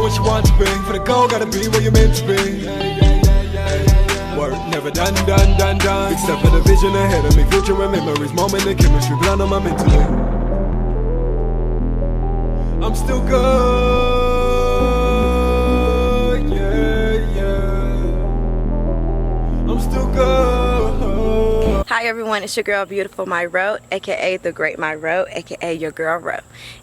what you want to be. For the goal, gotta be where you're meant to be. Work never done. Big step for the vision ahead of me. Future and memories, moment of chemistry, blood on my mentally. I'm still good, yeah. I'm still good. Hi everyone, it's your girl Beautiful Mirote, aka the Great Mirote, aka your girl Ro.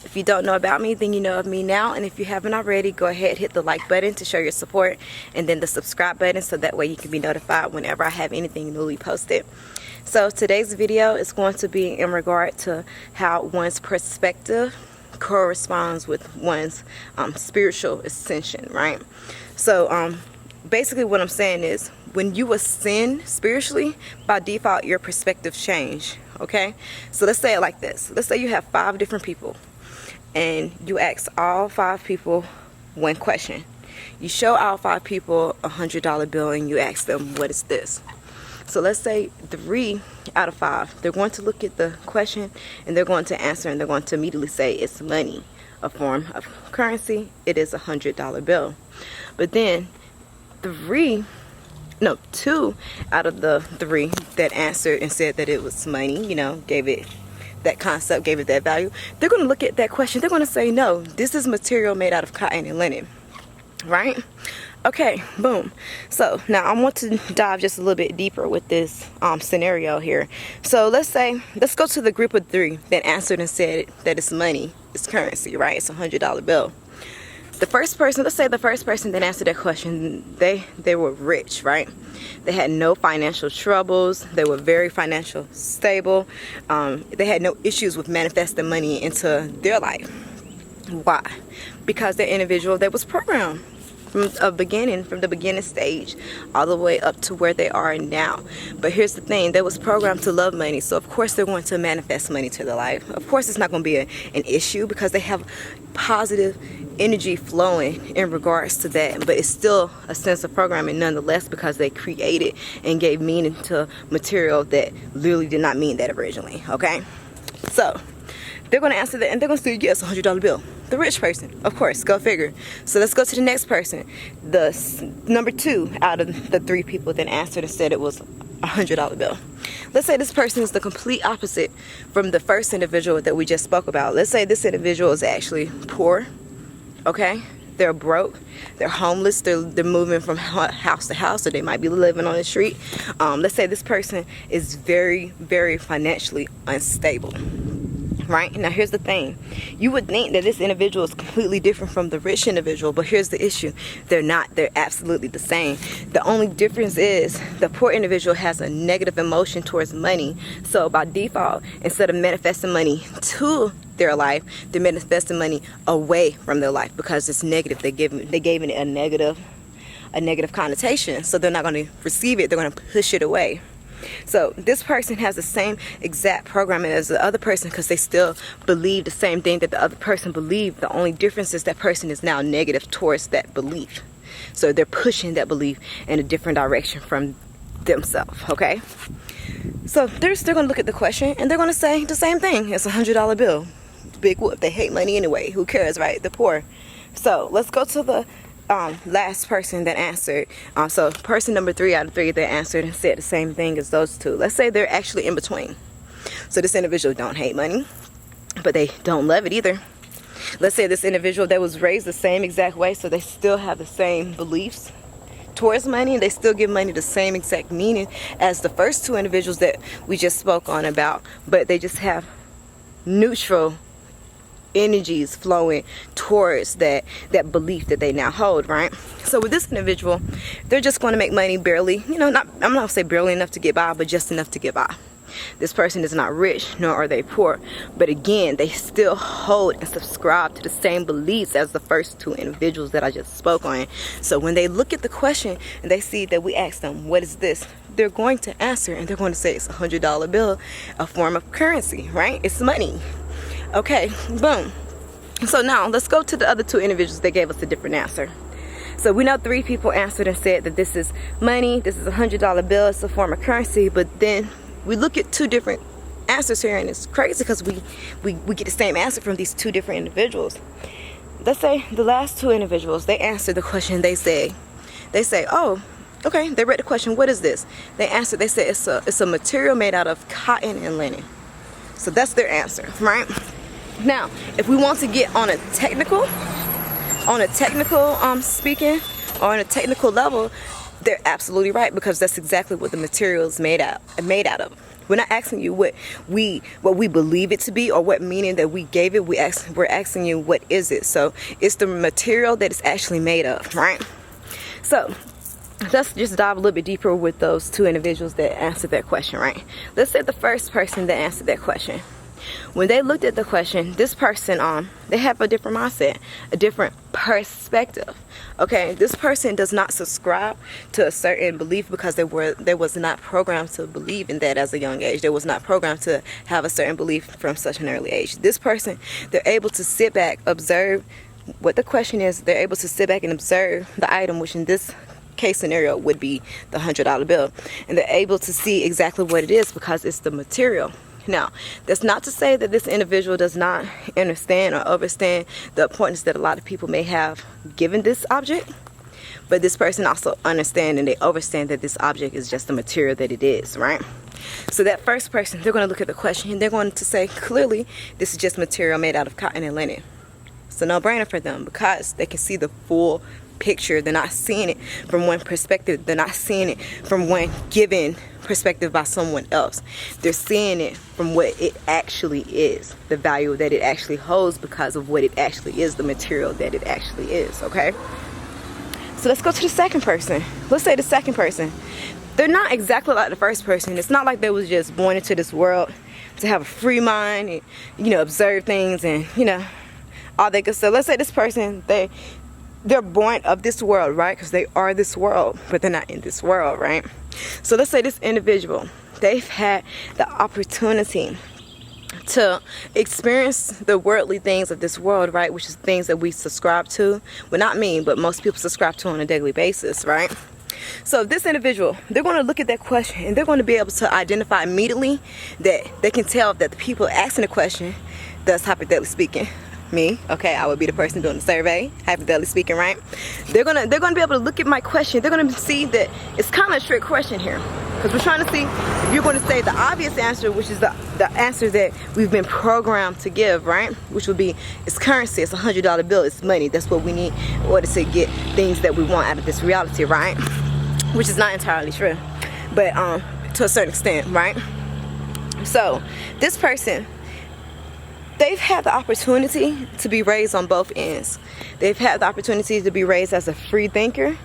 If you don't know about me, then you know of me now, and if you haven't already, go ahead, hit the like button to show your support, and then the subscribe button so that way you can be notified whenever I have anything newly posted. So today's video is going to be in regard to how one's perspective corresponds with one's spiritual ascension, right? So basically what I'm saying is, when you ascend spiritually, by default your perspective change. Okay, so let's say it like this. Let's say you have 5 different people and you ask all 5 people one question. You show all 5 people a $100 bill and you ask them, what is this? So let's say 3 out of 5, they're going to look at the question and they're going to answer, and they're going to immediately say it's money, a form of currency. It is a $100 bill. But then 2 out of the 3 that answered and said that it was money, you know, gave it that concept, gave it that value, they're going to look at that question. They're going to say, no, this is material made out of cotton and linen, right? Okay, boom. So now I want to dive just a little bit deeper with this scenario here. So let's go to the group of 3 that answered and said that it's money, it's currency, right? It's a $100 bill. The first person, let's say the first person that answered that question, they were rich, right? They had no financial troubles. They were very financial stable. They had no issues with manifesting money into their life. Why? Because they're individual that was programmed from the beginning stage all the way up to where they are now. But here's the thing, they was programmed to love money, so of course they're going to manifest money to their life. Of course it's not going to be an issue because they have positive energy flowing in regards to that, but it's still a sense of programming nonetheless, because they created and gave meaning to material that literally did not mean that originally. Okay, so they're going to answer that and they're going to say yes, $100 bill. The rich person, of course, go figure. So let's go to the next person. The number 2 out of the 3 people that answered and said it was a $100 bill. Let's say this person is the complete opposite from the first individual that we just spoke about. Let's say this individual is actually poor. Okay, they're broke, they're homeless, they're moving from house to house, or they might be living on the street. Let's say this person is very, very financially unstable. Right? Now here's the thing. You would think that this individual is completely different from the rich individual, but here's the issue. They're not. They're absolutely the same. The only difference is the poor individual has a negative emotion towards money. So by default, instead of manifesting money to their life, they're manifesting money away from their life because it's negative. They gave it a negative connotation. So they're not going to receive it. They're going to push it away. So this person has the same exact programming as the other person because they still believe the same thing that the other person believed. The only difference is that person is now negative towards that belief. So they're pushing that belief in a different direction from themselves, okay? So they're still going to look at the question and they're going to say the same thing. It's a $100 bill. Big whoop. They hate money anyway. Who cares, right? The poor. So let's go to the last person that answered. So person number 3 out of 3 that answered and said the same thing as those 2. Let's say they're actually in between. So this individual don't hate money, but they don't love it either. Let's say this individual that was raised the same exact way, so they still have the same beliefs towards money, and they still give money the same exact meaning as the first 2 individuals that we just spoke on about, but they just have neutral energies flowing towards that belief that they now hold, right? So with this individual, they're just going to make money barely, you know, I'm not going to say barely enough to get by, but just enough to get by. This person is not rich, nor are they poor, but again, they still hold and subscribe to the same beliefs as the first 2 individuals that I just spoke on. So when they look at the question and they see that we ask them, what is this? They're going to answer and they're going to say it's a $100 bill, a form of currency, right? It's money. Okay, boom. So now let's go to the other 2 individuals that gave us a different answer. So we know 3 people answered and said that this is money, this is a $100 bill, it's a form of currency, but then we look at 2 different answers here, and it's crazy because we get the same answer from these 2 different individuals. let's say the last two individuals, they answered the question. They say, oh, okay, they read the question, what is this? They answered, they said it's a material made out of cotton and linen. So that's their answer, right? Now, if we want to get on a technical speaking, or on a technical level, they're absolutely right, because that's exactly what the material is made out of. We're not asking you what we believe it to be, or what meaning that we gave it. We're asking you, what is it? So it's the material that it's actually made of, right? So let's just dive a little bit deeper with those two individuals that answered that question, right? Let's say the first person that answered that question. When they looked at the question, this person, they have a different mindset, a different perspective. Okay, this person does not subscribe to a certain belief because they was not programmed to believe in that as a young age. They was not programmed to have a certain belief from such an early age. This person, they're able to sit back, observe what the question is. They're able to sit back and observe the item, which in this case scenario would be the $100 bill, and they're able to see exactly what it is because it's the material. Now, that's not to say that this individual does not understand or understand the importance that a lot of people may have given this object, but this person also understands and they understand that this object is just the material that it is, right? So that first person, they're going to look at the question and they're going to say, clearly, this is just material made out of cotton and linen. It's a no-brainer for them because they can see the full picture. They're not seeing it from one perspective. They're not seeing it from one given perspective by someone else. They're seeing it from what it actually is, the value that it actually holds because of what it actually is, the material that it actually is, okay? So let's go to the second person. Let's say the second person, they're not exactly like the first person. It's not like they was just born into this world to have a free mind and, you know, observe things and, you know, all that good stuff. Let's say this person, they're born of this world, right? Because they are this world, but they're not in this world, right? So let's say this individual, they've had the opportunity to experience the worldly things of this world, right? Which is things that we subscribe to. Well, not me, but most people subscribe to on a daily basis, right? So this individual, they're going to look at that question and they're going to be able to identify immediately that they can tell that the people asking the question, thus hypothetically speaking, me, okay, I would be the person doing the survey, hypothetically speaking, right? They're gonna be able to look at my question. They're gonna see that it's kind of a trick question here, because we're trying to see if you're going to say the obvious answer, which is the answer that we've been programmed to give, right? Which would be, it's currency, it's a $100 bill, it's money. That's what we need in order to get things that we want out of this reality, right? Which is not entirely true, but to a certain extent, right? So this person, they've had the opportunity to be raised on both ends. They've had the opportunity to be raised as a free thinker,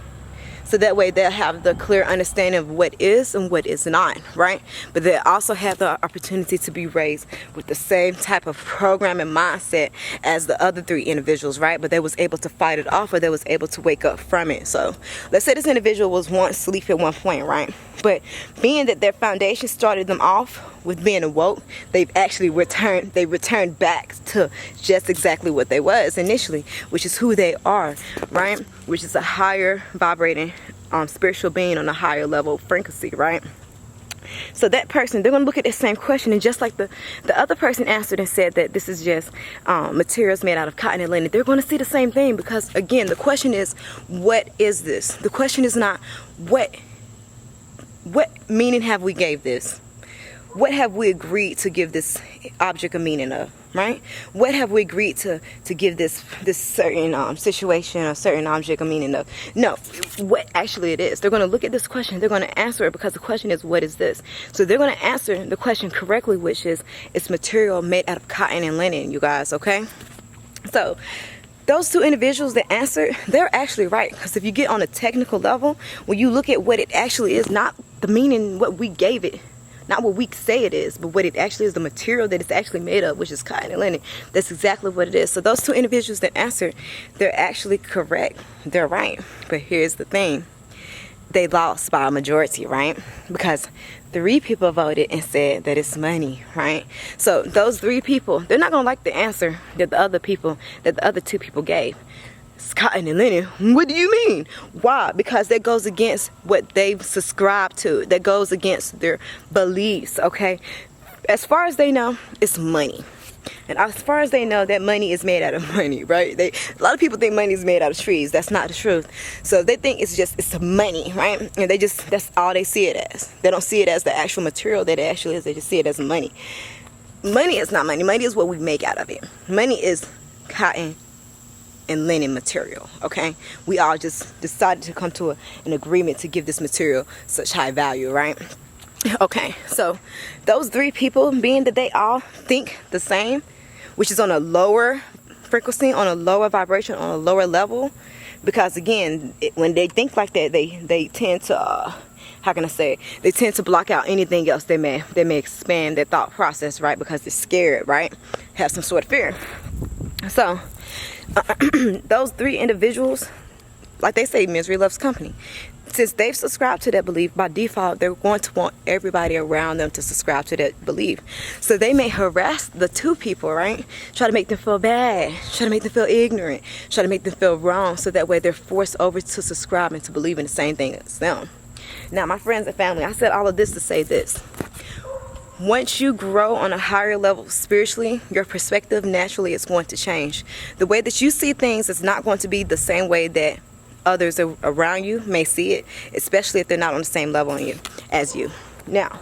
so that way they'll have the clear understanding of what is and what is not, right? But they also have the opportunity to be raised with the same type of program and mindset as the other three individuals, right? But they was able to fight it off, or they was able to wake up from it. So let's say this individual was once asleep at one point, right? But being that their foundation started them off with being awoke, they've actually returned back to just exactly what they was initially, which is who they are, right? Which is a higher vibrating spiritual being on a higher level frequency, right? So that person, they're going to look at the same question, and just like the other person answered and said that this is just materials made out of cotton and linen, they're going to see the same thing, because again, the question is, what is this? The question is not what meaning have we gave this? What have we agreed to give this object a meaning of, right? What have we agreed to give this certain situation or certain object a meaning of? No, what actually it is. They're going to look at this question. They're going to answer it, because the question is, what is this? So they're going to answer the question correctly, which is, it's material made out of cotton and linen, you guys, okay? So those two individuals that answered, they're actually right, because if you get on a technical level, when you look at what it actually is, not the meaning, what we gave it, not what we say it is, but what it actually is, the material that it's actually made of, which is cotton and linen. That's exactly what it is. So those two individuals that answered, they're actually correct. They're right. But here's the thing. They lost by a majority, right? Because 3 people voted and said that it's money, right? So those 3 people, they're not going to like the answer that the other 2 people gave. It's cotton and linen. What do you mean? Why? Because that goes against what they've subscribed to. That goes against their beliefs, okay? As far as they know, it's money. And as far as they know, that money is made out of money, right? A lot of people think money is made out of trees. That's not the truth. So they think it's money, right? And that's all they see it as. They don't see it as the actual material that it actually is. They just see it as money. Money is not money. Money is what we make out of it. Money is cotton and linen material, okay? We all just decided to come to an agreement to give this material such high value, right? Okay, so those three people, being that they all think the same, which is on a lower frequency, on a lower vibration, on a lower level, because again, when they think like that, they tend to how can I say it? They tend to block out anything else they may expand their thought process, right? Because they're scared, right? Have some sort of fear. So those three individuals, like they say, misery loves company. Since they've subscribed to that belief, by default, they're going to want everybody around them to subscribe to that belief. So they may harass the two people, right? Try to make them feel bad, try to make them feel ignorant, try to make them feel wrong, so that way they're forced over to subscribe and to believe in the same thing as them. Now, my friends and family, I said all of this to say this. Once you grow on a higher level spiritually, your perspective naturally is going to change. The way that you see things is not going to be the same way that others around you may see it, especially if they're not on the same level as you. Now,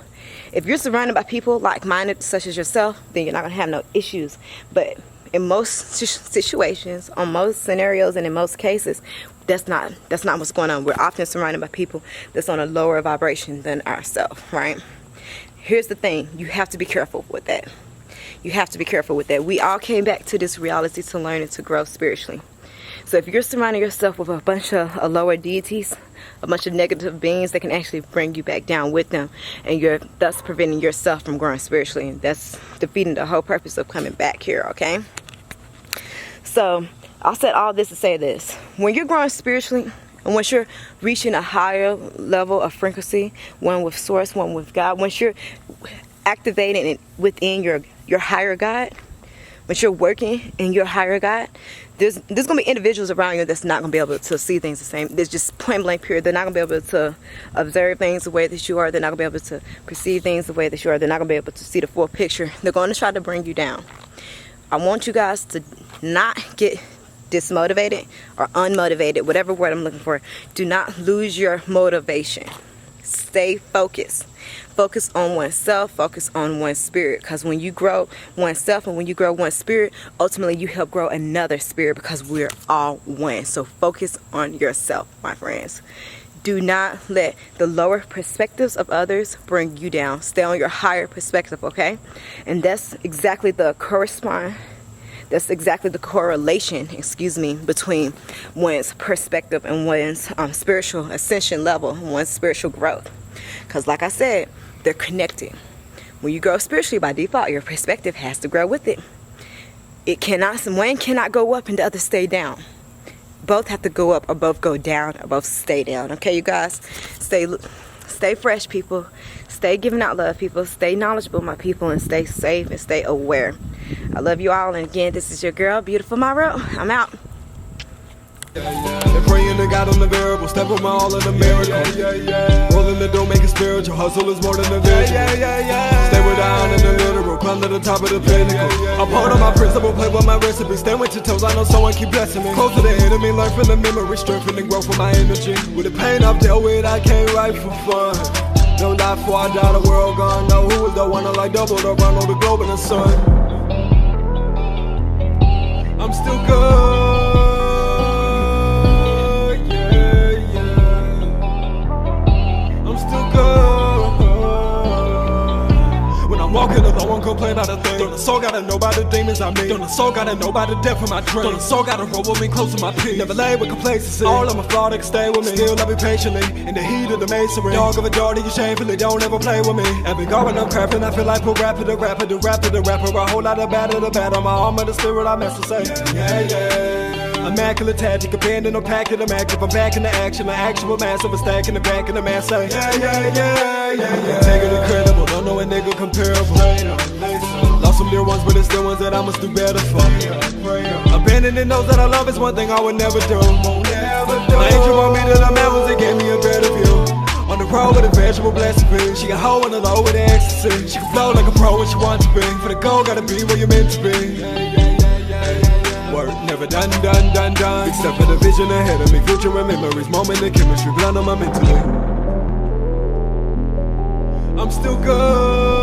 if you're surrounded by people like-minded such as yourself, then you're not going to have no issues. But in most situations, on most scenarios, and in most cases, that's not what's going on. We're often surrounded by people that's on a lower vibration than ourselves, right? Here's the thing. You have to be careful with that. You have to be careful with that. We all came back to this reality to learn and to grow spiritually. So if you're surrounding yourself with a bunch of lower deities, a bunch of negative beings that can actually bring you back down with them, and you're thus preventing yourself from growing spiritually, that's defeating the whole purpose of coming back here, okay? So I said all this to say this. When you're growing spiritually, and once you're reaching a higher level of frequency, one with source, one with God, once you're activating it within your higher God, once you're working in your higher God, there's going to be individuals around you that's not going to be able to see things the same. There's just point blank period. They're not going to be able to observe things the way that you are. They're not going to be able to perceive things the way that you are. They're not going to be able to see the full picture. They're going to try to bring you down. I want you guys to not get dismotivated or unmotivated, whatever word I'm looking for. Do not lose your motivation. Stay focused. Focus on oneself, focus on one's spirit, because when you grow oneself and when you grow one spirit, ultimately you help grow another spirit, because we're all one. So focus on yourself, my friends. Do not let the lower perspectives of others bring you down. Stay on your higher perspective, okay? And that's exactly the correlation, between one's perspective and one's spiritual ascension level, one's spiritual growth. Because like I said, they're connected. When you grow spiritually, by default, your perspective has to grow with it. One cannot go up and the other stay down. Both have to go up, or both go down, or both stay down. Okay, you guys? Stay fresh, people. Stay giving out love, people. Stay knowledgeable, my people, and stay safe and stay aware. I love you all, and again, this is your girl, Beautiful Mirote. I'm out. They're praying to God on the variable, step on my all in the miracle. Rolling the dough, make it spiritual. Hustle is more than a vision. Stay with the iron and the literal, climb to the top of the pinnacle. I'm part of my principle, play with my recipe. Stand with your toes, I know someone keep blessing me. Close to the enemy, learn from the memory, strengthen and grow from my energy. With the pain I've dealt with, I can't write for fun. Don't die before I die, the world gone. Know who was the one that like double the run on the globe and the sun. I'm still good. Walking up, I won't complain about a thing. Don't the soul gotta know about the demons I mean. Don't the soul gotta know about the death of my dream. Don't the soul gotta roll with me close to my peace. Never lay with complacency. All of my flaw that can stay with me. Still love me patiently in the heat of the masonry. Dog of a daughter, you shamefully don't ever play with me. I've been going up crapping, I feel like a rapper, the rapper, the rapper, the rapper. A whole lot of battle, the battle. My arm of the spirit, I mess to say. Immaculate tactic, abandoned or packing, I'm active. I'm back in the action, an actual massive, a stack in the back, and the man say, Take it incredible, don't know a nigga comparable. Lost some dear ones, but it's still ones that I must do better for. Abandoning those that I love is one thing I would never do. My angel brought me to the mountains, it gave me a better view. On the a crow with a vegetable blessing. She can hold on the low with ecstasy. She can flow like a pro when she wants to be. For the goal, gotta be where you're meant to be. Work never done. Except for the vision ahead of me. Future and memories, moment of chemistry, blown on my mentally. I'm still good.